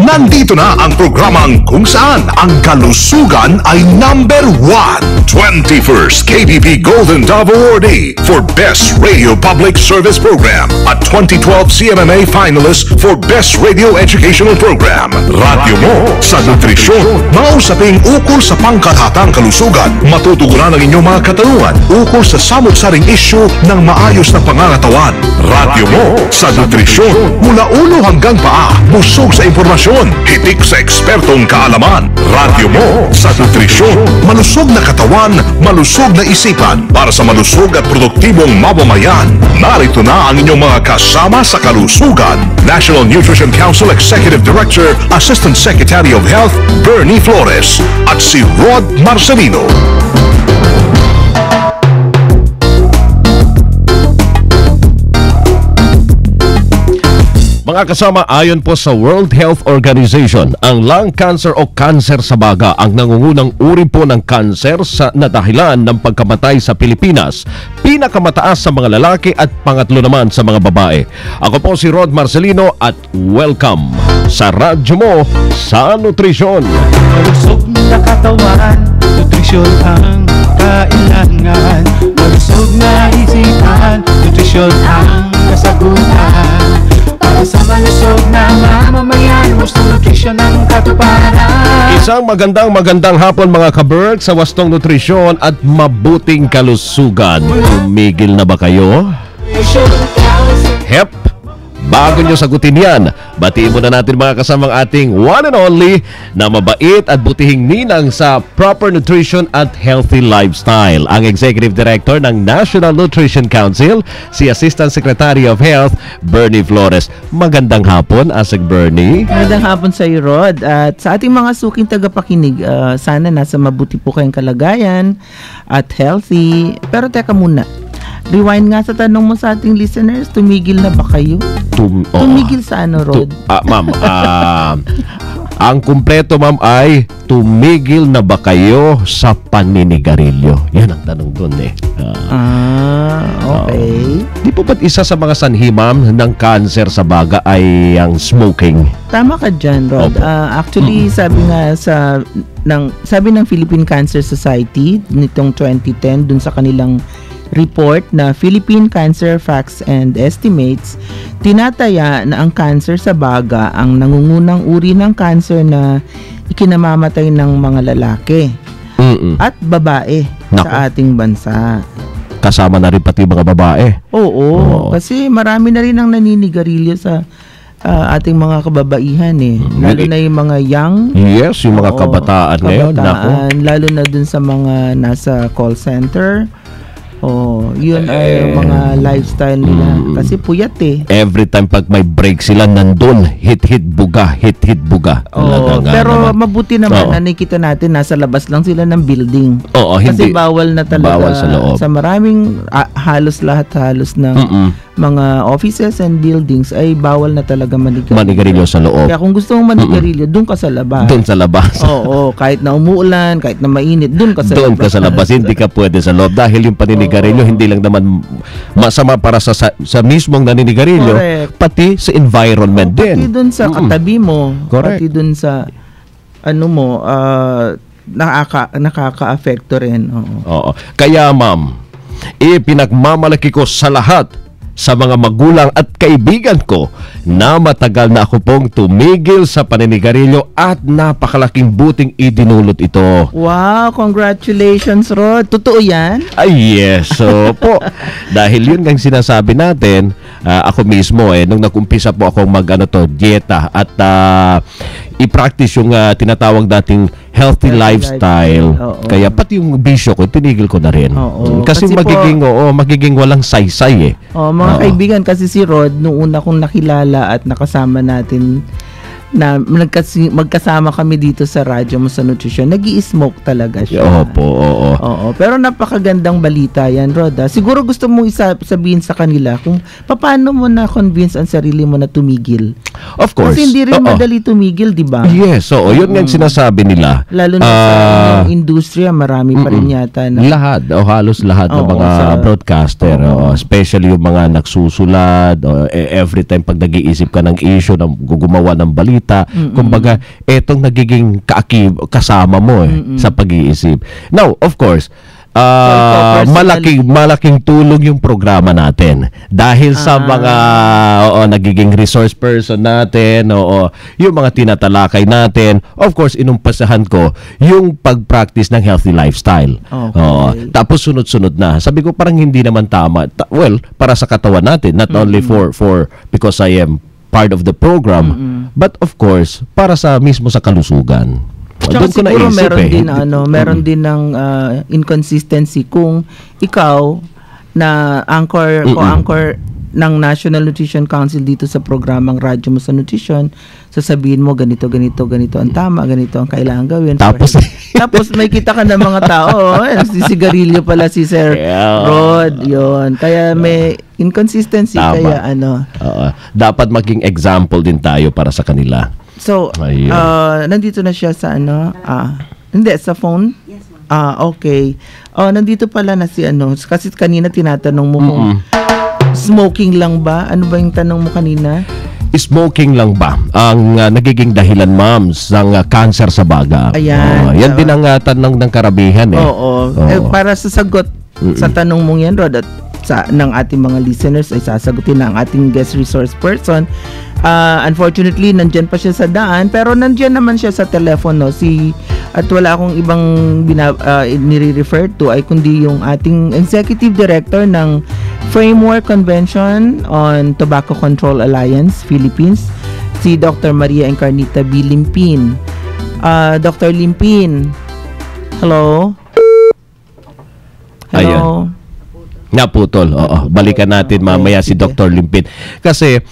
Nandito na ang programang kung saan ang kalusugan ay number 1. 21st KBP Golden Dove Awardee for Best Radio Public Service Program at 2012 CMMA finalist for Best Radio Educational Program. Radyo mo sa nutrisyon. Mausaping ukol sa pangkathatang kalusugan. Matutugunan ang inyong mga katanungan ukol sa samot-saring issue ng maayos na pangangatawan. Radyo mo sa nutrisyon. Mula ulo hanggang paa, busog sa impormasyon, hitik sa ekspertong kaalaman. Radyo mo sa nutrisyon. Malusog na katawan, malusog na isipan para sa malusog at produktibong mamamayan. Narito na ang inyong mga kasama sa kalusugan. National Nutrition Council Executive Director, Assistant Secretary of Health, Bernie Flores, at si Rod Marcelino. Mga kasama, ayon po sa World Health Organization, ang lung cancer o kanser sa baga ang nangungunang uri po ng kanser na dahilan ng pagkamatay sa Pilipinas. Pinakamataas sa mga lalaki at pangatlo naman sa mga babae. Ako po si Rod Marcelino at welcome sa radyo mo sa Nutrisyon. Malusog na katawan, nutrisyon ang kailangan. Malusog na isipan, nutrisyon ang kasagutan. Para sa malusog na mamamayan, wastong nutrisyon ang katuparan. Isang magandang hapon mga ka-Berk sa wastong nutrisyon at mabuting kalusugan. Tumigil na ba kayo? Hep! Bago nyo sagutin yan, batiin muna natin mga kasamang ating one and only na mabait at butihing ninang sa Proper Nutrition at Healthy Lifestyle, ang Executive Director ng National Nutrition Council, si Assistant Secretary of Health, Bernie Flores. Magandang hapon, Asek Bernie. Magandang hapon sa iyo, Rod. At sa ating mga suking tagapakinig, sana nasa mabuti po kayong kalagayan at healthy. Pero teka muna, rewind nga sa tanong mo sa ating listeners, tumigil na ba kayo? Tumigil sa ano, Rod? Ma'am, ang kumpleto, ma'am, ay tumigil na ba kayo sa paninigarilyo? Yan ang tanong doon eh. Okay. Di po ba't isa sa mga sanhi, ma'am, ng cancer sa baga ay ang smoking? Tama ka dyan, Rod. Actually, sabi ng Philippine Cancer Society nitong 2010 dun sa kanilang report na Philippine Cancer Facts and Estimates, tinataya na ang cancer sa baga ang nangungunang uri ng cancer na ikinamamatay ng mga lalaki at babae sa ating bansa. Kasama na rin pati mga babae. Oo. Kasi marami na rin ang naninigarilyo sa ating mga kababaihan eh. Lalo na yung mga young. Yes, yung mga kabataan ngayon. Lalo na dun sa mga nasa call center. Yun ay mga lifestyle nila. Kasi puyat eh. Every time pag may break sila, nandun, hit buga. Pero mabuti naman na nakita natin, nasa labas lang sila ng building. Kasi bawal na talaga bawal sa loob. Sa maraming, halos ng mga offices and buildings ay bawal na talaga manigarilyo sa loob. Kaya kung gusto mong manigarilyo, doon ka sa labas. Doon sa labas. Kahit na umuulan, kahit na mainit, doon ka sa labas. Doon ka sa labas, hindi ka pwede sa loob. Dahil yung paninigarilyo, hindi lang naman masama para sa mismong naninigarilyo, pati sa environment din. Pati doon sa katabi mo. Correct. Pati doon sa nakaka-affecto rin. Kaya ma'am, pinagmamalaki ko sa lahat sa mga magulang at kaibigan ko na matagal na ako pong tumigil sa paninigarilyo at napakalaking buting idinulot ito. Wow, congratulations, Rod. Totoo yan? Ay, yes. So po, dahil yun ang sinasabi natin, ako mismo nung nag-umpisa po akong dieta at i-practice yung tinatawag dating healthy lifestyle. Kaya pati yung bisyo ko, tinigil ko na rin. Kasi magiging walang saysay eh. Mga kaibigan, kasi si Rod, nung una kong nakilala at nakasama natin na magkasama kami dito sa radyo mo sa Nutrisyon, nag-i-smoke talaga siya. Oo. Pero napakagandang balita yan, Rod. Siguro gusto mo sabihin sa kanila kung paano mo na-convince ang sarili mo na tumigil. of course. Kasi hindi rin madali tumigil, di ba? Yes, so yun nga yung sinasabi nila. Lalo na sa industriya, marami pa rin yata na. Lahat, halos lahat ng mga broadcaster, especially yung mga nagsusulat, every time pag nag-iisip ka ng issue, gumawa ng balita, kumbaga, etong nagiging kasama mo sa pag-iisip. Now, of course, malaking tulong yung programa natin dahil sa mga nagiging resource person natin, yung mga tinatalakay natin. Of course, inumpasahan ko yung pag-practice ng healthy lifestyle. Tapos sunod-sunod na. Sabi ko parang hindi naman tama. Well, para sa katawan natin, not only for because I am part of the program, but of course, para sa mismo sa kalusugan. Tsaka siguro meron din ng inconsistency kung ikaw na co-anchor ng National Nutrition Council dito sa programang Radyo Mo sa Nutrition, sasabihin mo ganito ang tama, ganito ang kailangan gawin. Tapos may kita ka ng mga tao, sisigarilyo pala si Sir Rod, yon. Kaya may inconsistency. Kaya dapat maging example din tayo para sa kanila. So, nandito na siya sa hindi, sa phone? Yes, ma'am. Okay. Nandito pala na si kasi kanina tinatanong mo kung smoking lang ba? Ano ba yung tanong mo kanina? Smoking lang ba ang nagiging dahilan, ma'am, ng cancer sa baga? Ayan. Yan din ang tanong ng karamihan para sa sagot sa tanong mong yan, Rod, at ng ating mga listeners ay sasagutin na ang ating guest resource person. Unfortunately, nandyan pa siya sa daan, pero nandyan naman siya sa telepono. At wala akong ibang nire-refer to ay kundi yung ating Executive Director ng Framework Convention on Tobacco Control Alliance Philippines, si Dr. Maria Encarnita B. Limpin. Dr. Limpin, hello? Hello? Naputol. Balikan natin mamaya si Dr. Limpin. Kasi,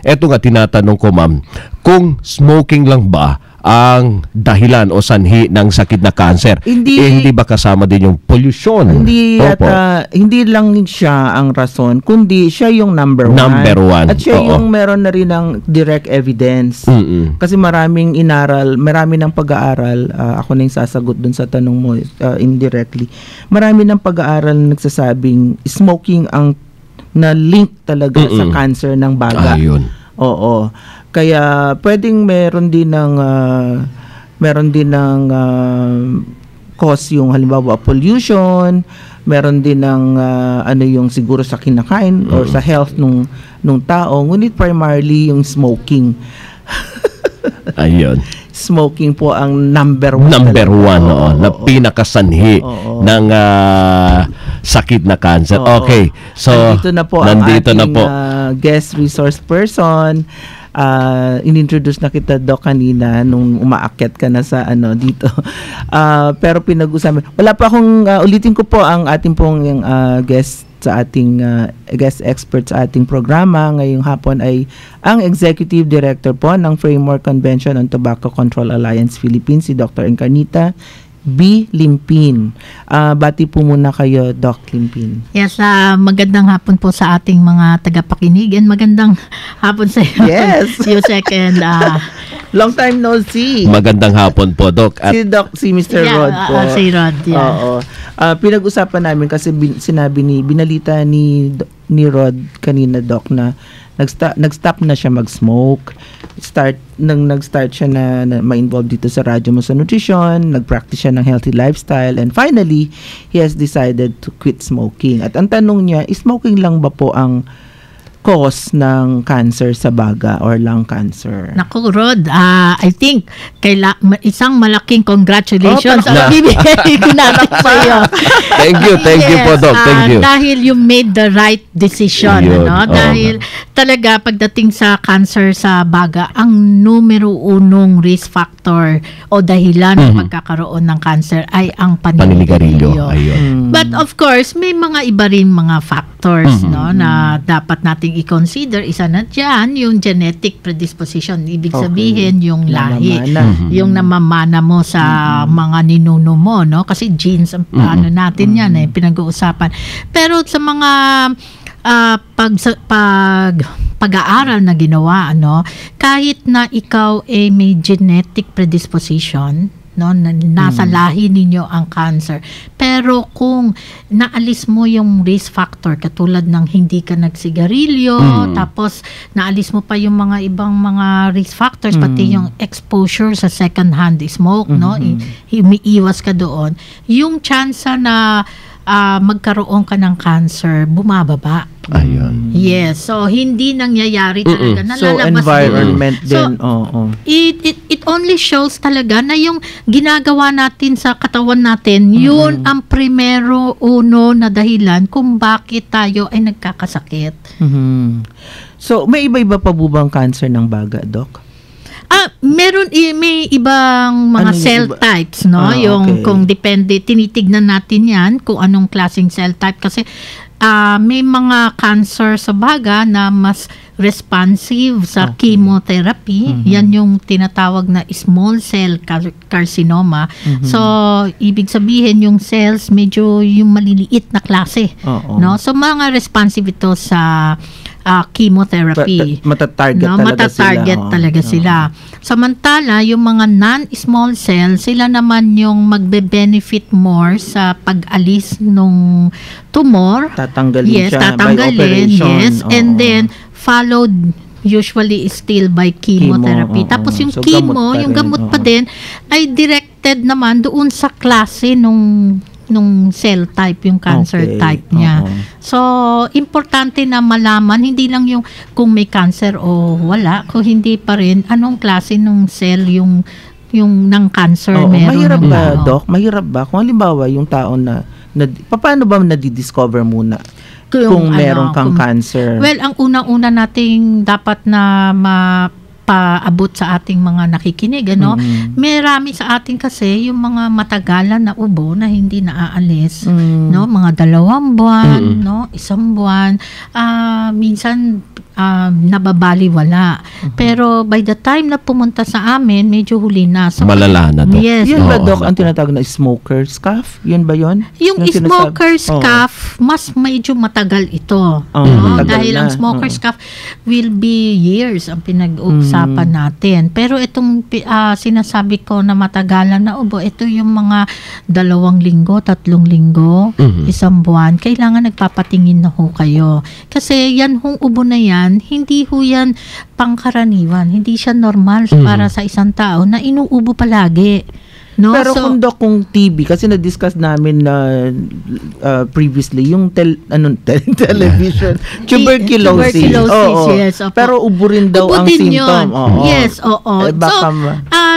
eto nga tinatanong ko, ma'am, kung smoking lang ba ang dahilan o sanhi ng sakit na cancer? Hindi ba kasama din yung pollution? Hindi lang siya ang rason, kundi siya yung number one. At siya yung meron na rin ng direct evidence. Kasi marami ng pag-aaral, ako na yung sasagot dun sa tanong mo indirectly. Marami ng pag-aaral na nagsasabing smoking ang na link talaga sa cancer ng baga. Ayun. Oo. Kaya pwedeng meron din ng cause yung halimbawa pollution, meron din ng yung siguro sa kinakain or sa health nung tao, ngunit primarily yung smoking. Ayun. Smoking po ang number one na pinakasanhi ng sakit na cancer. Okay. So nandito na po ang ating guest resource person. Inintroduce na kita, Doc, kanina nung umaakyat ka na sa dito. Pero pinag-usapan. Wala pa akong ulitin ko po ang ating pong guest sa ating guest expert sa ating programa ngayong hapon ay ang Executive Director po ng Framework Convention on Tobacco Control Alliance Philippines, si Dr. Encarnita B. Limpin. Bati po muna kayo, Doc Limpin. Yes, magandang hapon po sa ating mga tagapakinig and magandang hapon sa iyo. Yes. Yusek and long time no see. Magandang hapon po, Doc. At si Mr. Rod po. Si Rod, yeah. Oo. Pinag-usapan namin kasi binalita ni Rod kanina, Doc, na nag-stop na siya mag-smoke. Nag-start siya na ma-involve dito sa Radyo Mo sa Nutrition, nag-practice siya ng healthy lifestyle, and finally, he has decided to quit smoking. At ang tanong niya, smoking lang ba po ang cause ng cancer sa baga or lung cancer? Naku, Rod, I think isang malaking congratulations ang bibigay ko natin sa iyo. Thank you po, Doc. Thank you. Dahil you made the right decision. Dahil talaga pagdating sa cancer sa baga, ang numero unong risk factor o dahilan ng pagkakaroon ng cancer ay ang paninigarilyo. But of course, may mga iba rin mga factors na dapat nating i-consider. Isa na dyan, yung genetic predisposition. Ibig sabihin, yung lahi. Yung namamana mo sa mga ninuno mo, no? Kasi genes, natin yan, pinag-uusapan. Pero sa mga pag-aaral na ginawa, ano, kahit na ikaw ay may genetic predisposition, no, nasa lahi ninyo ang cancer, pero kung naalis mo yung risk factor katulad ng hindi ka nagsigarilyo, tapos naalis mo pa yung mga ibang mga risk factors, pati yung exposure sa second hand smoke, no, umiiwas ka doon, yung chance na magkaroon ka ng cancer bumababa. Ayun. Yes, so hindi nangyayari talaga. So Nalalabas environment din. din. It only shows talaga na yung ginagawa natin sa katawan natin, yun ang primero uno na dahilan kung bakit tayo ay nagkakasakit. So may iba-iba pa bubang cancer ng baga, Doc? May ibang mga cell types, no? Yung kung depende, tinitignan natin 'yan kung anong klaseng cell type kasi may mga cancer sa baga na mas responsive sa chemotherapy. Yan yung tinatawag na small cell carcinoma. So, ibig sabihin yung cells medyo yung maliliit na klase. No? So, mga responsive ito sa chemotherapy. Matatarget talaga sila. Samantala, yung mga non-small cell, sila naman yung magbe-benefit more sa pag-alis nung tumor. Tatanggalin siya by operation. And Oo. then, followed usually still by chemotherapy. Tapos yung So, chemo, yung gamot pa din, ay directed naman doon sa klase nung cell type, yung cancer type niya. So, importante na malaman, hindi lang yung kung may cancer o wala, kung hindi pa rin, anong klase ng cell yung ng cancer meron. Mahirap ba, Doc? Mahirap ba? Kung halimbawa, yung tao na paano ba nadidiscover muna kung meron kang cancer? Well, ang unang-una nating dapat na paabot sa ating mga nakikinig, ano? Marami sa atin kasi yung mga matagalan na ubo na hindi naaalis, no? Mga 2 buwan, no? 1 buwan, minsan nababaliwala. Pero by the time na pumunta sa amin, medyo huli na. So, malala na, Doc. Yes. Yun ba, Doc, ang tinatawag na smoker's cough? Yun ba yun? Yung smoker's cough, mas medyo matagal ito. Matagal dahil na. ang smoker's cough will be years ang pinag-uusapan natin. Pero itong sinasabi ko na matagalan na ubo, ito yung mga 2 linggo, 3 linggo, 1 buwan. Kailangan nagpapatingin na ho kayo. Kasi yan hong ubo na yan, hindi ho yan pangkaraniwan. Hindi siya normal para sa isang tao na inuubo palagi. No? Pero kung TB, kasi na-discuss namin na previously, yung television, tuberculosis. Yes. Opo. Pero ubo rin daw ang symptom. Yes, oo. Baka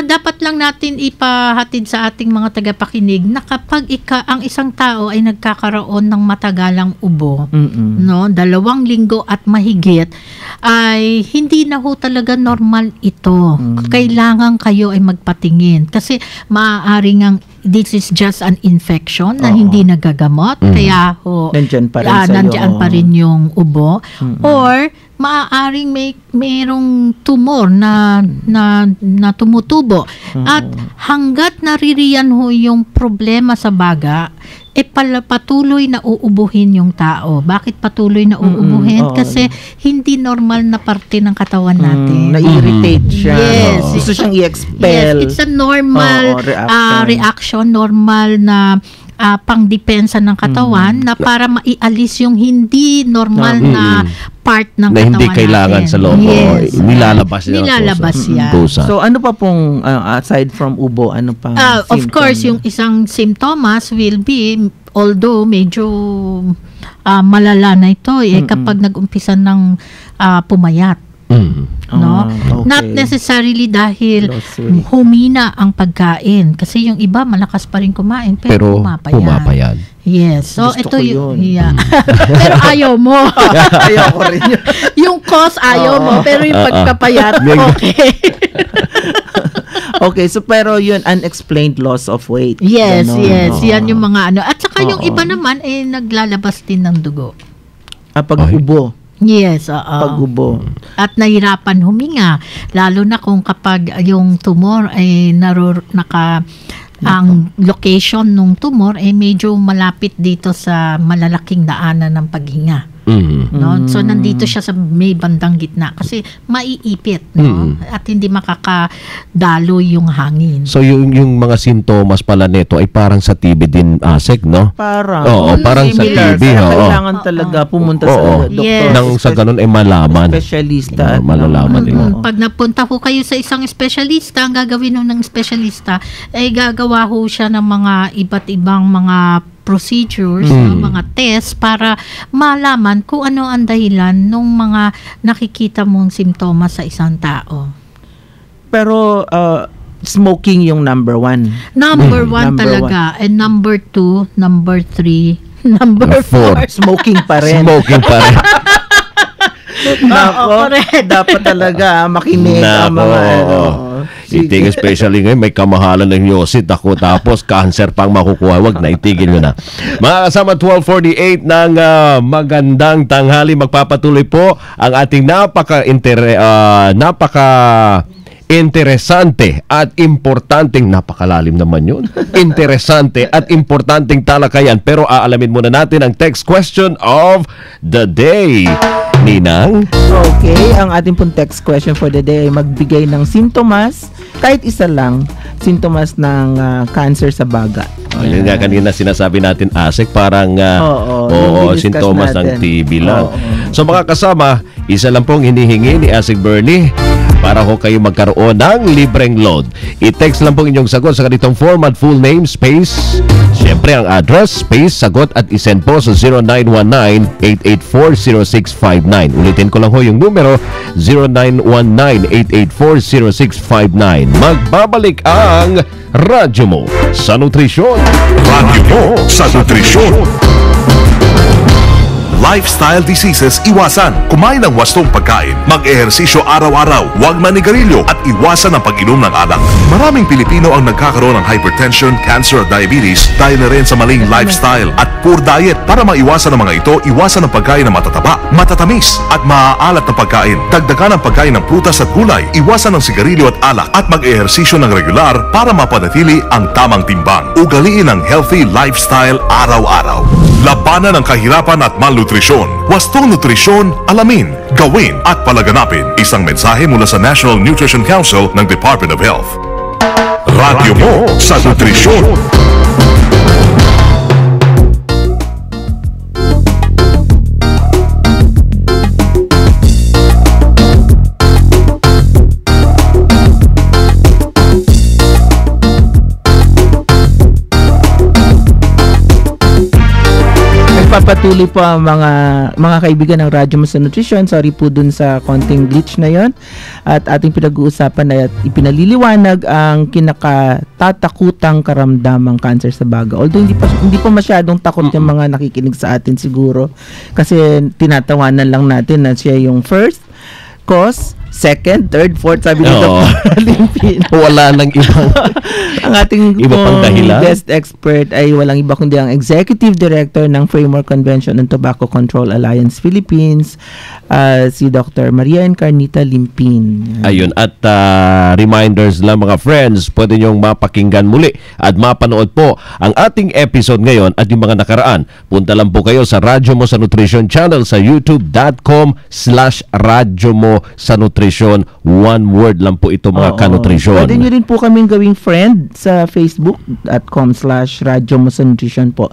dapat lang natin ipahatid sa ating mga tagapakinig na kapag ang isang tao ay nagkakaroon ng matagalang ubo, no, 2 linggo at mahigit, ay hindi na ho talaga normal ito. Kailangan kayo ay magpatingin kasi maaaring ang this is just an infection na hindi nagagamot, kaya ho nandiyan pa rin yung ubo, or maaaring mayroong tumor na tumutubo, at hanggat naririyan ho yung problema sa baga, patuloy na uubuhin yung tao. Bakit patuloy na uubuhin? Kasi hindi normal na parte ng katawan natin. Na-irritate siya. Yes. Gusto siyang i-expel. Yes, it's a normal reaction, normal na pangdepensa ng katawan na para maialis yung hindi normal na part ng katawan na hindi kailangan natin. sa loob. Yes. Nilalabas yan. So ano pa pong aside from ubo, ano pa? Of course, yung isang symptoms will be, although medyo malala na ito, kapag nag-umpisa ng pumayat. No? Not necessarily dahil humina ang pagkain, kasi yung iba malakas pa rin kumain pero pumapayat. Yes. So gusto ito yun. pero ayaw mo. Ayaw ko rin yun. Yung cause ayaw mo, pero yung pagpapayat okay. Okay, so pero yun, unexplained loss of weight. Yes. Yan yung mga at saka yung iba naman naglalabas din ng dugo. Pag-ubo. Yes, Pag-ubo. At nahirapan huminga, lalo na kung kapag yung tumor ay ang location ng tumor ay medyo malapit dito sa malalaking daanan ng paghinga. No? So nandito siya sa may bandang gitna kasi maiipit, no? At hindi makakadalo yung hangin. So yung mga sintomas pala nito ay parang sa TB din, Asek, no? Parang. Oo, parang sa similar. TB. Kaya Oo. kailangan talaga pumunta sa doktor. Yes. Nang sa ganun ay malaman. Specialista. Malalaman din. Pag napunta ho kayo sa isang espesyalista, ang gagawin ho ng espesyalista ay gagawa ho siya ng mga iba't ibang mga procedures, mga tests para malaman kung ano ang dahilan ng mga nakikita mong simptomas sa isang tao. Pero smoking yung number 1. Number 1 Number talaga. And number 2, number 3, number 4. Smoking pa rin. Smoking pa rin. Nako, correct. dapat talaga makinig ang mga Iting especially ngayon, may kamahalan ng yosit ako, tapos cancer pang makukuha. Wag na, itigil nyo na. Mga kasama, 12:48 ng magandang tanghali. Magpapatuloy po ang ating interesante at importanteng, napakalalim naman yun, interesante at importanteng talakayan. Pero aalamin muna natin ang text question of the day. Ninang? Okay, ang ating pong text question for the day ay magbigay ng sintomas, kahit isa lang, sintomas ng cancer sa baga. Yun nga kanina sinasabi natin, Asek, parang sintomas ng TB lang. So mga kasama, isa lang pong hinihingi ni Asek Bernie para ho kayo magkaroon ng libreng load. I-text lang po inyong sagot sa ganitong format, full name, space, syempre ang address, space, sagot, at isend po sa 0919-884-0659. Ulitin ko lang ho yung numero, 0919-884-0659. Magbabalik ang Radyo Mo sa Nutrisyon. Radyo Mo sa Nutrisyon. Lifestyle diseases iwasan. Kumain ng wastong pagkain. Mag-ehersisyo araw-araw. Huwag manigarilyo at iwasan ang pag-inom ng alak. Maraming Pilipino ang nagkakaroon ng hypertension, cancer at diabetes dahil na rin sa maling lifestyle at poor diet. Para maiwasan ang mga ito, iwasan ang pagkain ng matataba, matatamis at maaalat na pagkain. Dagdagan ang pagkain ng prutas at gulay. Iwasan ang sigarilyo at alak at mag-ehersisyo ng regular para mapanatili ang tamang timbang. Ugaliin ang healthy lifestyle araw-araw. Labanan ang kahirapan at malnutrisyon. Wastong nutrisyon, alamin, gawin at palaganapin. Isang mensahe mula sa National Nutrition Council ng Department of Health. Radyo Mo sa Nutrisyon. Papatuloy po ang mga kaibigan ng Radyo Mo sa Nutrisyon. Sorry po dun sa konting glitch na yon. At ating pinag-uusapan na ipinaliliwanag ang kinakatatakutang karamdamang cancer sa baga. Although hindi pa masyadong takot yung mga nakikinig sa atin siguro. Kasi tinatawanan lang natin na siya yung first cause, second, third, fourth, sabi nito wala nang ibang ang ating iba pang dahilan. Guest expert ay walang iba kundi ang Executive Director ng Framework Convention on Tobacco Control Alliance Philippines, si Dr. Maria Encarnita Limpin. Ayun, at reminders lang mga friends, pwede nyong mapakinggan muli at mapanood po ang ating episode ngayon at yung mga nakaraan. Punta lang po kayo sa Radyo Mo sa Nutrition channel sa youtube.com/Radyo Mo sa Nutrition. One word lang po ito mga kanutrisyon. Pwede nyo rin po kaming gawing friend sa facebook.com/Radyo Mo sa Nutrition po.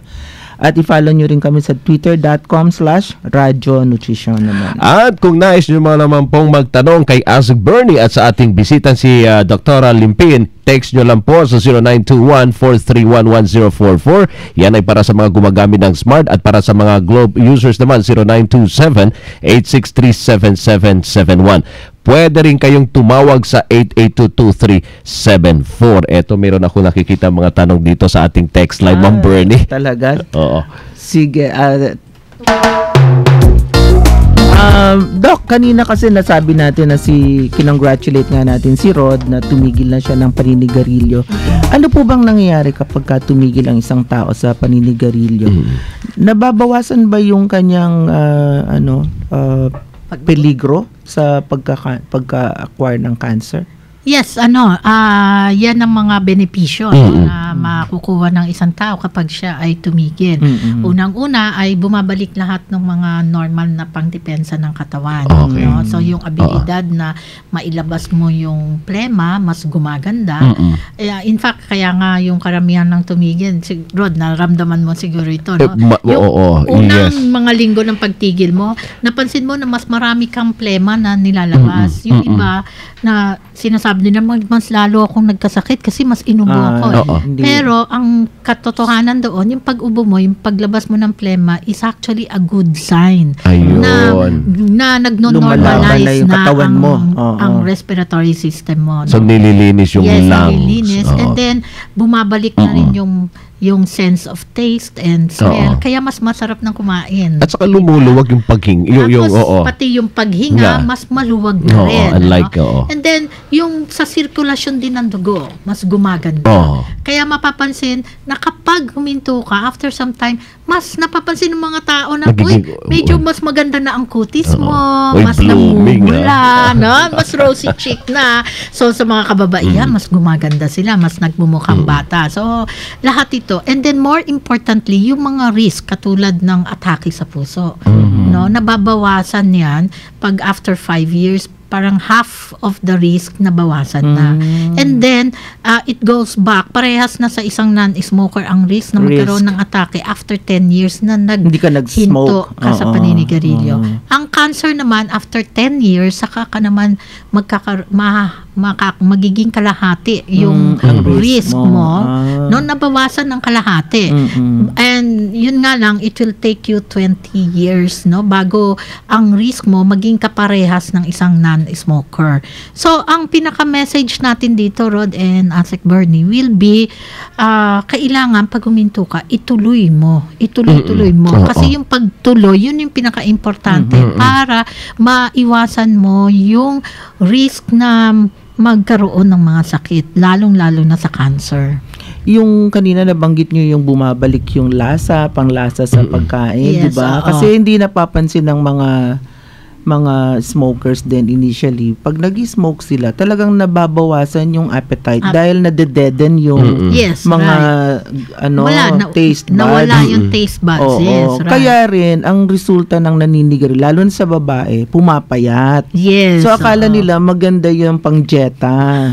At i-follow nyo rin kami sa twitter.com/Radyo Nutrition naman. At kung nais nyo naman pong magtanong kay Asek Bernie at sa ating bisita si Dr. Limpin, text nyo lang po sa 0921-431-1044. Yan ay para sa mga gumagamit ng Smart at para sa mga Globe users naman 0927-863-7771. Pwede rin kayong tumawag sa 882-2374. Eto, meron ako nakikita mga tanong dito sa ating text line, Ma'am Bernie. Talaga? Oo. Sige. Doc, kanina kasi nasabi natin na kinongratulate nga natin si Rod na tumigil na siya ng paninigarilyo. Ano po bang nangyayari kapag tumigil ang isang tao sa paninigarilyo? Nababawasan ba yung kanyang peligro sa pagka-acquire ng cancer? Yes, yan ang mga benepisyo na makukuha ng isang tao kapag siya ay tumigil. Unang-una ay bumabalik lahat ng mga normal na pangdepensa ng katawan. Okay. No? So yung abilidad na mailabas mo yung plema, mas gumaganda. In fact, kaya nga yung karamihan ng tumigil, Rod, naramdaman mo siguro ito. No? Yung unang mga linggo ng pagtigil mo, napansin mo na mas marami kang plema na nilalabas. Yung iba na sinasabi nila, mas lalo akong nagkasakit kasi mas inubo ako. Pero ang katotohanan doon, yung pag-ubo mo, yung paglabas mo ng plema is actually a good sign. Na nagno-normalize na ang respiratory system mo. No? So nililinis yung lungs. Nililinis. And then bumabalik na rin yung sense of taste and smell. Kaya mas masarap ng kumain. At saka lumuluwag yung paghinga. Pati yung paghinga, mas maluwag na rin. And then, yung sa sirkulasyon din ng dugo, mas gumaganda. Kaya mapapansin na kapag huminto ka, after some time, mas napapansin ng mga tao na, medyo mas maganda na ang kutis mo, mas namumula, no? Mas rosy cheek na. So, sa mga kababaihan, mas gumaganda sila, mas nagmumukhang bata. So, lahat ito. And then more importantly, yung mga risk katulad ng atake sa puso. No, nababawasan 'yan pag after 5 years, parang half of the risk nabawasan na. And then it goes back, parehas na sa isang non-smoker ang risk na magkaroon ng atake after 10 years na naghinto ka sa paninigarilyo. Ang cancer naman after 10 years saka ka naman magiging kalahati yung risk mo, no, nabawasan ng kalahati. And yun nga lang, it will take you 20 years, no, bago ang risk mo maging kaparehas ng isang non-smoker. So ang pinaka-message natin dito, Rod and Asek Bernie, will be kailangan pag huminto ka, ituloy mo kasi yung pagtuloy, yun yung pinaka-importante para maiwasan mo yung risk na magkaroon ng mga sakit, lalong-lalo na sa cancer. Yung kanina nabanggit nyo yung bumabalik yung panglasa sa pagkain, di ba? Kasi hindi napapansin ng mga smokers din initially. Pag nag-smoke sila, talagang nababawasan yung appetite dahil nadededen yung mga taste buds. Nawala yung taste buds. Kaya rin, ang resulta ng naninigarilyo, lalo na sa babae, pumapayat. So akala nila maganda yung pang-jeta.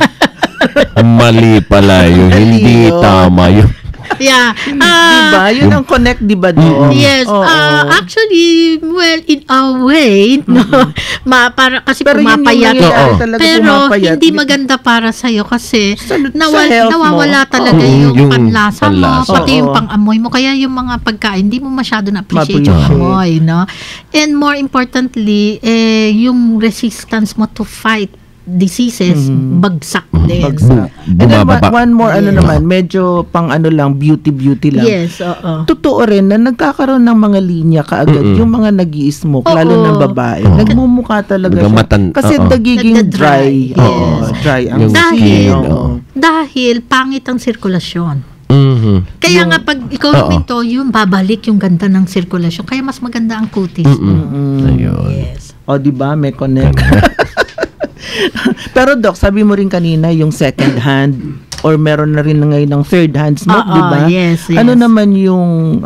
Mali pala yun. Hindi tama yun. Diba? Yun ang connect, diba doon? Yes. Actually, well, in a way, no, kasi pero pumapayat. Pero hindi maganda para sa'yo kasi nawawala talaga yung panlasa mo, pati yung pang-amoy mo. Kaya yung mga pagkain, hindi mo masyado na-appreciate yung amoy, no? And more importantly, yung resistance mo to fight diseases, bagsak din. And then one more naman, medyo pang lang, beauty lang. Totoo rin na nagkakaroon ng mga linya kaagad yung mga nag-i-smoke, lalo ng babae. Nagmumukha talaga siya. Kasi nagiging dry. Dry ang skin. Dahil pangit ang sirkulasyon. Kaya nga pag ikaw huminto, yung babalik yung ganda ng sirkulasyon. Kaya mas maganda ang kutis mo. Diba? May connect. Pero Doc, sabi mo rin kanina yung second hand or meron na rin ngayon ng third hand smoke, di ba? Yes. Ano naman yung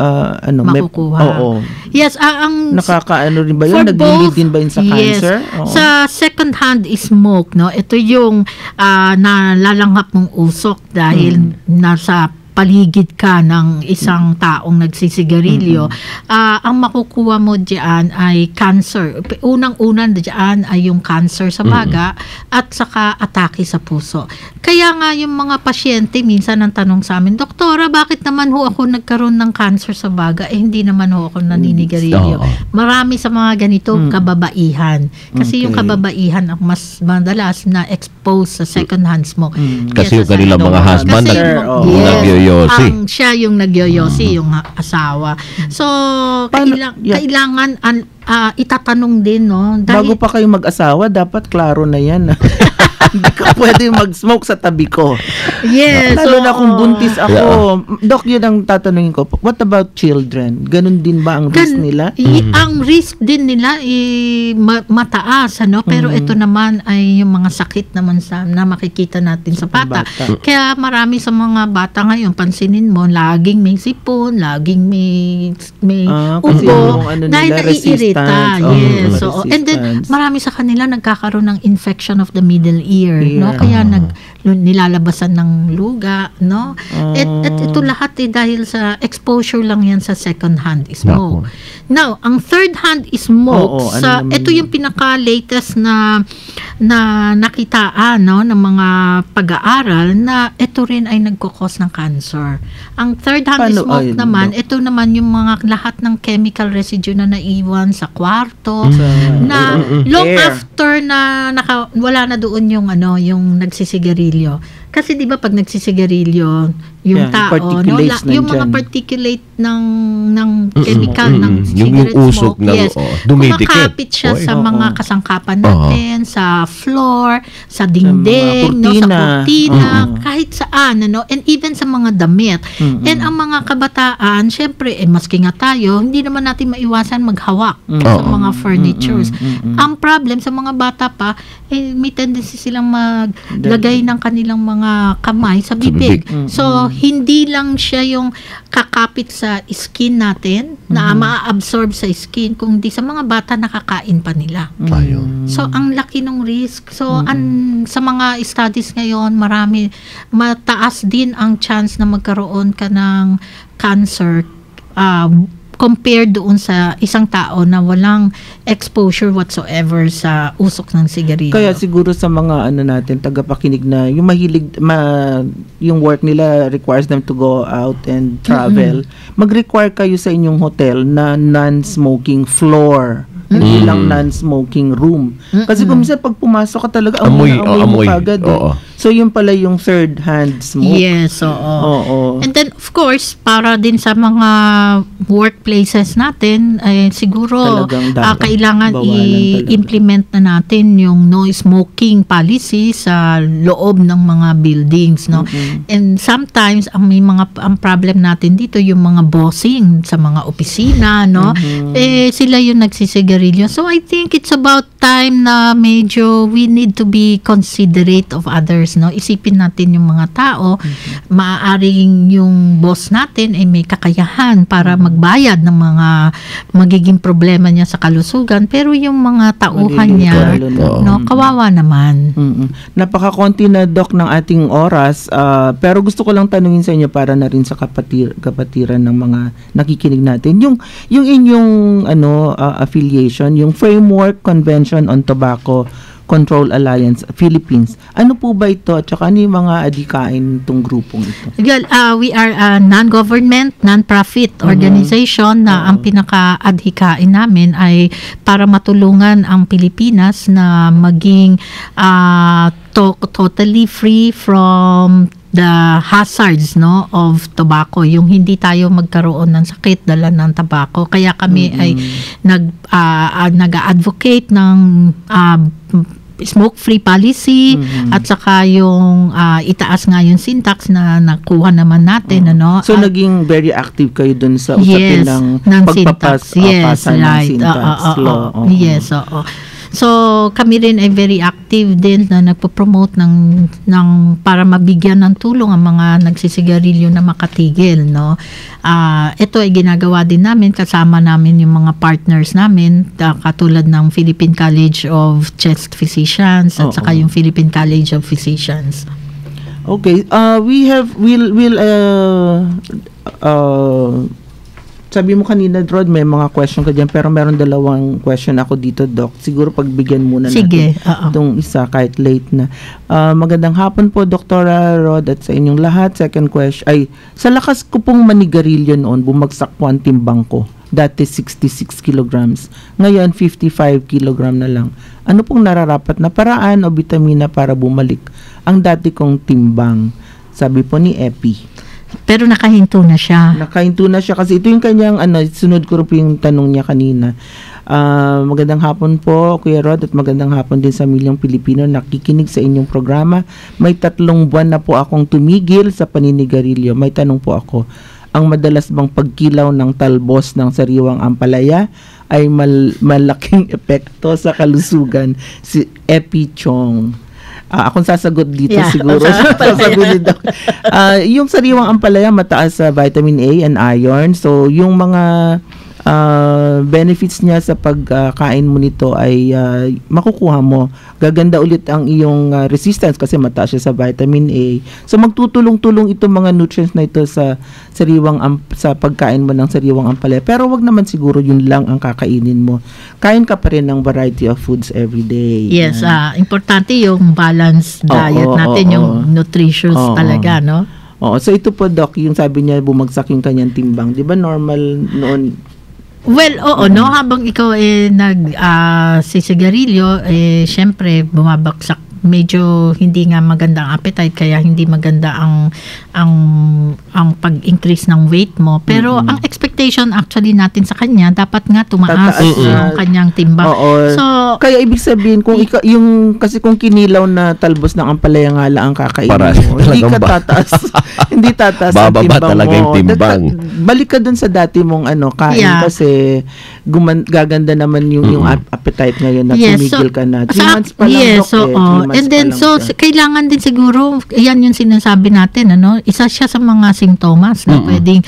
makukuha? Yes, ang nakakaano rin ba yun? Nag-lead din ba yun sa cancer? Sa second hand smoke, no? Ito yung nalalanghap mong usok dahil nasa paligid ka ng isang taong nagsisigarilyo. Ang makukuha mo diyan ay cancer. Unang-una diyan ay yung cancer sa baga at saka atake sa puso. Kaya nga yung mga pasyente minsan ang tanong sa amin, Doktora, bakit naman ho ako nagkaroon ng cancer sa baga? Hindi naman ho ako naninigarilyo. Marami sa mga ganito kababaihan. Kasi yung kababaihan ang mas madalas na expose sa second hand smoke. Kasi yung kanilang mga husband nagyoyosi. Siya yung nagyoyosi, yung asawa. So, kailangan itatanong din, no? Bago pa kayo mag-asawa, dapat klaro na yan. Hindi ka pwede mag-smoke sa tabi ko. Yes. Lalo na kung buntis ako. Yeah. Doc, yun ang tatanungin ko. What about children? Ganun din ba ang risk nila? Ang risk din nila mataas, ano? Pero ito naman ay yung mga sakit naman na makikita natin sa bata. Kaya marami sa mga bata ngayon, pansinin mo, laging may sipon, laging may kasi ubo, yung ano dahil nila, naiirita. resistance. Yes. Oh, And then, resistance. marami sa kanila nagkakaroon ng infection of the middle ear, no? Kaya nilalabasan ng luga, no? At ito lahat dahil sa exposure lang yan sa second hand smoke. Now, ang third hand smoke, ito yung pinaka-latest na nakitaan, no, ng mga pag-aaral na ito rin ay nagkukos ng cancer. Ang third hand smoke naman, ito naman yung mga lahat ng chemical residue na naiwan sa kwarto, na long after na wala na doon yung yung nagsisigarilyo. Kasi 'di ba pag nagsisigarilyo yung tao, no, yung mga particulate ng chemical ng cigarette yung usok smoke, yes, dumidikit. kumakapit siya sa mga kasangkapan natin, sa floor, sa dingding, sa kurtina, kahit saan, and even sa mga damit. And ang mga kabataan, syempre, maski nga tayo, hindi naman natin maiwasan maghawak sa mga furnitures. Ang problem sa mga bata pa, may tendency silang maglagay ng kanilang mga kamay sa bibig. So, hindi lang siya yung kakapit sa skin natin, na ma-absorb sa skin, kundi sa mga bata nakakain pa nila. So, ang laki ng risk. So, sa mga studies ngayon, mataas din ang chance na magkaroon ka ng cancer compared doon sa isang tao na walang exposure whatsoever sa usok ng sigarilyo. Kaya siguro sa mga natin, tagapakinig na yung mahilig, yung work nila requires them to go out and travel, mag-require kayo sa inyong hotel na non-smoking floor. Hindi lang non-smoking room. Kasi kung minsan pag pumasok ka talaga, amoy mo kagad. So, yun pala yung third-hand smoke. Yes, oo. And then, of course, para din sa mga workplaces natin, siguro, kailangan i-implement na natin yung no smoking policy sa loob ng mga buildings, no? And sometimes, ang problem natin dito, yung mga bossing sa mga opisina, no? Sila yung nagsisigarilyo. So, I think it's about time na medyo we need to be considerate of others, no? Isipin natin yung mga tao, maaaring yung boss natin ay may kakayahan para magbayad ng mga magiging problema niya sa kalusugan, pero yung mga tauhan niya, no, kawawa naman. Napakakonti na, Doc, ng ating oras, pero gusto ko lang tanungin sa inyo para na rin sa kapatiran ng mga nakikinig natin. Yung inyong affiliation, yung Framework Convention on Tobacco Control Alliance Philippines. Ano po ba ito? At saka ano yung mga adhikain itong grupong ito? Well, we are a non-government, non-profit organization na ang pinaka-adhikain namin ay para matulungan ang Pilipinas na maging totally free from the hazards, no, of tobacco, yung hindi tayo magkaroon ng sakit dala ng tobacco. Kaya kami ay nag-advocate ng smoke-free policy at saka yung itaas nga yung syntax na nakuha naman natin. So, naging very active kayo dun sa usapin ng pagpapasan ng syntax law. Yes, oo. So, kami rin ay very active din na nagpo-promote ng para mabigyan ng tulong ang mga nagsisigarilyo na makatigil, no. Ito ay ginagawa din namin, kasama namin yung mga partners namin, katulad ng Philippine College of Chest Physicians at saka yung Philippine College of Physicians. Okay, sabi mo kanina, Rod, may mga question ka dyan, pero meron dalawang question ako dito, Doc. Siguro pagbigyan muna natin itong isa kahit late na. Magandang hapon po, Dr. Rod, at sa inyong lahat. Second question, sa lakas ko pong manigarilyo noon, bumagsak po ang timbang ko. Dati 66 kilograms. Ngayon, 55 kilogram na lang. Ano pong nararapat na paraan o vitamina para bumalik ang dati kong timbang? Sabi po ni Epi. Pero nakahinto na siya. Nakahinto na siya kasi ito yung kanyang sunod ko rin yung tanong niya kanina. Magandang hapon po, Kuya Rod, at magandang hapon din sa milyong Pilipino nakikinig sa inyong programa. May 3 buwan na po akong tumigil sa paninigarilyo. May tanong po ako, ang madalas bang pagkilaw ng talbos ng sariwang ampalaya ay malaking epekto sa kalusugan? Si Epi Chong. Akong sasagot dito siguro. Sasagot dito. Yung sariwang ampalaya mataas sa vitamin A and iron. So yung mga benefits niya sa pagkain mo nito ay makukuha mo. Gaganda ulit ang iyong resistance kasi mataas siya sa vitamin A. So magtutulong-tulong itong mga nutrients na ito sa sa pagkain mo ng sariwang ampalaya. Pero wag naman siguro yun lang ang kakainin mo. Kain ka pa rin ng variety of foods every day. Yes, importante yung balanced diet natin, yung nutritious talaga, no? So ito po, Doc, yung sabi niya bumagsak yung kanyang timbang. Di ba normal noon? Well, no, habang ikaw sisigarilyo, syempre bumabagsak, medyo hindi nga maganda ang appetite, kaya hindi maganda ang pag-increase ng weight mo. Pero ang expectation actually natin sa kanya, dapat nga tumaas ang kanyang timbang. So kaya ibig sabihin kung kasi kung kinilaw na talbos ng ampalaya nga lang ang kakainin mo, hindi ka tataas. Hindi tataas ang timbang mo. Bababa talaga yung timbang. Balik ka dun sa dati mong kain kasi gaganda naman yung appetite ngayon na tumigil ka na. 3 months pa lang, Doc. And then kailangan din siguro, yan yung sinasabi natin, isa siya sa mga simptomas na pwedeng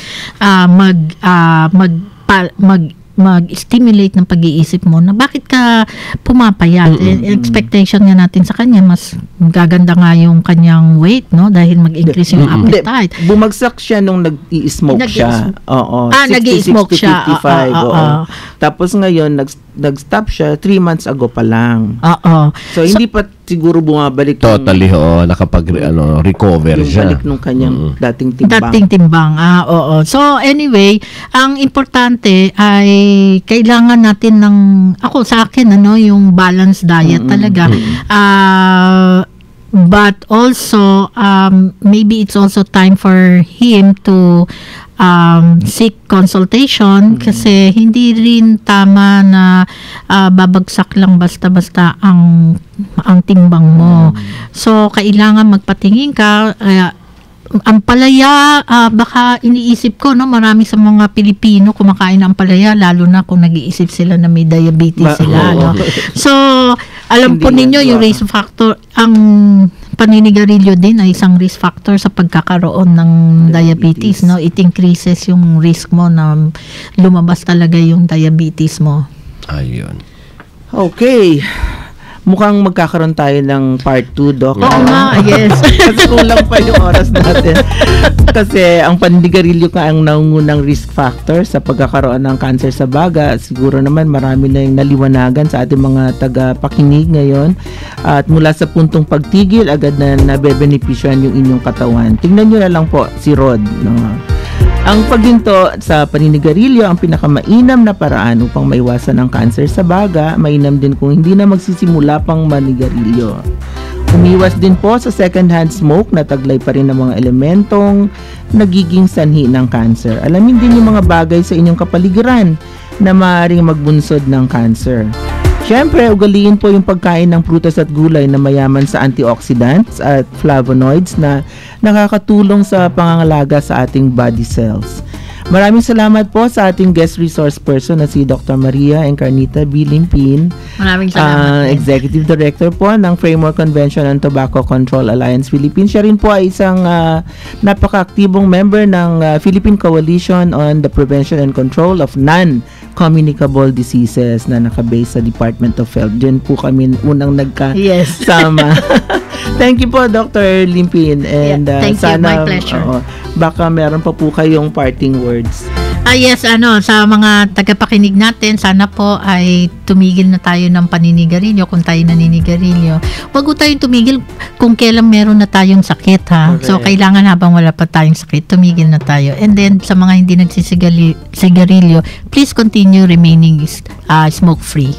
mag-stimulate ng pag-iisip mo na bakit ka pumapayat. Expectation nga natin sa kanya, mas gaganda nga yung kanyang weight, no? Dahil mag-increase yung appetite. Bumagsak siya nung nag-i-smoke siya. Nag-i-smoke siya. 55. Tapos ngayon, nag-stop siya 3 months ago pa lang. So hindi pa siguro bumabalik totally nakapag-recover siya. Balik nung kanyang dating timbang. So anyway, ang importante ay kailangan natin sa akin yung balanced diet talaga. But also maybe it's also time for him to seek consultation kasi hindi rin tama na babagsak lang basta-basta ang timbang mo. So kailangan magpatingin ka. Ang palaya, baka iniisip ko, marami sa mga Pilipino kumakain ng palaya, lalo na kung nag-iisip sila na may diabetes sila. So, alam po ninyo, yung risk factor, ang paninigarilyo din ay isang risk factor sa pagkakaroon ng diabetes. No? It increases yung risk mo na lumabas talaga yung diabetes mo. Ayun. Okay. Mukhang magkakaroon tayo ng part 2, Doc. Oo nga, yes. Kasi kulang pa yung oras natin. Kasi ang paninigarilyo ka ang nangungunang risk factor sa pagkakaroon ng cancer sa baga. Siguro naman marami na yung naliwanagan sa ating mga tagapakinig ngayon. At mula sa puntong pagtigil, agad na nabebenepisyohan yung inyong katawan. Tingnan nyo na lang po si Rod. No? Ang paghinto sa paninigarilyo ang pinakamainam na paraan upang maiwasan ang cancer sa baga. Mainam din kung hindi na magsisimula pang manigarilyo. Umiwas din po sa second-hand smoke na taglay pa rin ng mga elementong nagiging sanhi ng cancer. Alamin din yung mga bagay sa inyong kapaligiran na maaaring magbunsod ng cancer. Siyempre, ugaliin po yung pagkain ng prutas at gulay na mayaman sa antioxidants at flavonoids na nakakatulong sa pangangalaga sa ating body cells. Maraming salamat po sa ating guest resource person na si Dr. Maria Encarnita B. Limpin. Maraming salamat. Executive Director po ng Framework Convention on Tobacco Control Alliance Philippines. Siya rin po ay isang napaka-aktibong member ng Philippine Coalition on the Prevention and Control of Non-Communicable Diseases na nakabase sa Department of Health. Diyan po kami unang nagkasama. Thank you po, Dr. Limpin. And thank you, my pleasure. Baka meron pa po kayong parting words. Yes, sa mga tagapakinig natin, sana po ay tumigil na tayo ng paninigarilyo kung tayo naninigarilyo. Huwag po tayong tumigil kung kailan meron na tayong sakit, ha. Okay. So, kailangan habang wala pa tayong sakit, tumigil na tayo. And then, sa mga hindi nagsisigarilyo, please continue remaining smoke-free.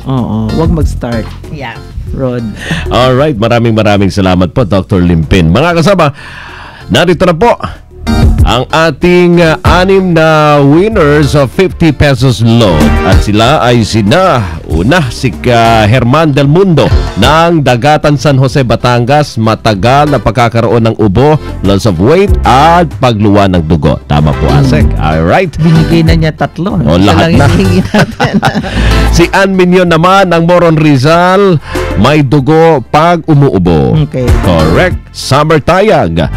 Huwag mag-start. Yeah. Rod. Alright, maraming salamat po, Dr. Limpin. Mga kasama, narito na po ang ating anim na winners of 50 pesos load. At sila ay si Herman Del Mundo ng Dagatan San Jose, Batangas. Matagal na pagkakaroon ng ubo, loss of weight at pagluwa ng dugo. Tama po, Asek. Alright. Binigay na niya 3. O, lahat na. Si Ann Minion naman ng Moron Rizal, may dugo pag umuubo. Okay. Correct. Summer Tayag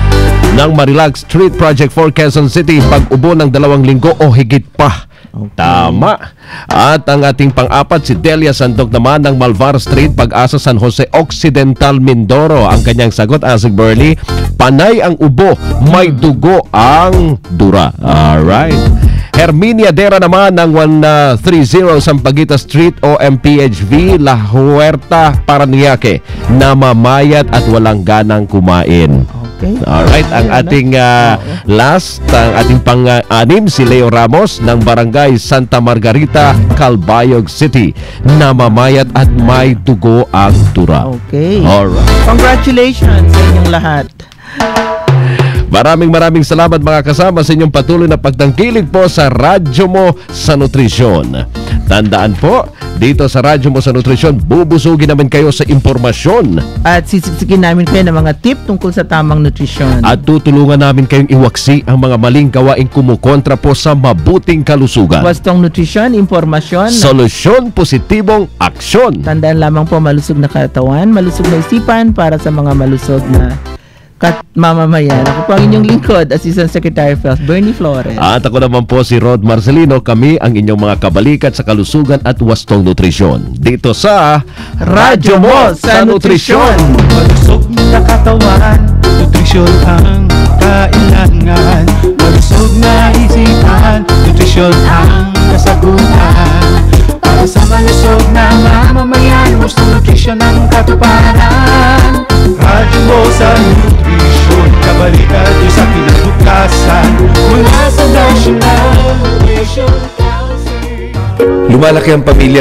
ng Marilag Street Project 4 Quezon City, pag-ubo ng 2 linggo o higit pa. Okay. Tama. At ang ating pang-apat, si Delia Sandog naman ng Malvar Street, Pag-asa, San Jose Occidental, Mindoro. Ang kanyang sagot, Asik Burley, panay ang ubo, may dugo ang dura. Alright. Herminia Dera naman ng 130 Sampaguita Street, OMPHV, La Huerta, Paranaque, namamayat at walang ganang kumain. Okay. Alright, ang ating last, ang ating pang-anim, si Leo Ramos ng Barangay Santa Margarita, Calbayog City, namamayat at may dugo ang dura. Okay. Alright. Congratulations sa inyong lahat. Maraming salamat mga kasama sa inyong patuloy na pagtangkilik po sa Radyo Mo sa Nutrisyon. Tandaan po, dito sa Radyo Mo sa Nutrisyon, bubusugin namin kayo sa impormasyon. At sisiksikin namin kayo ng mga tip tungkol sa tamang nutrisyon. At tutulungan namin kayong iwaksi ang mga maling gawaing kumukontra po sa mabuting kalusugan. Wastong nutrisyon, impormasyon. Solusyon, positibong aksyon. Tandaan lamang po, malusog na katawan, malusog na isipan para sa mga malusog na mamamayan. Ako po ang inyong lingkod, Assistant Secretary of Health, Bernie Flores. At ako naman po si Rod Marcelino. Kami ang inyong mga kabalikat sa kalusugan at wastong nutrisyon. Dito sa Radyo Mo sa Nutrisyon. Malusog na katawan, nutrisyon ang kailangan. Malusog na isipan, nutrisyon ang kasagutan. Para sa malusog na mamamayan, wastong nutrisyon ang katuparan. Radyo Mo sa Nutrisyon, kabalikat nyo sa kinabukasan mula sa National Nutrition Council. Lumalaki ang pamilya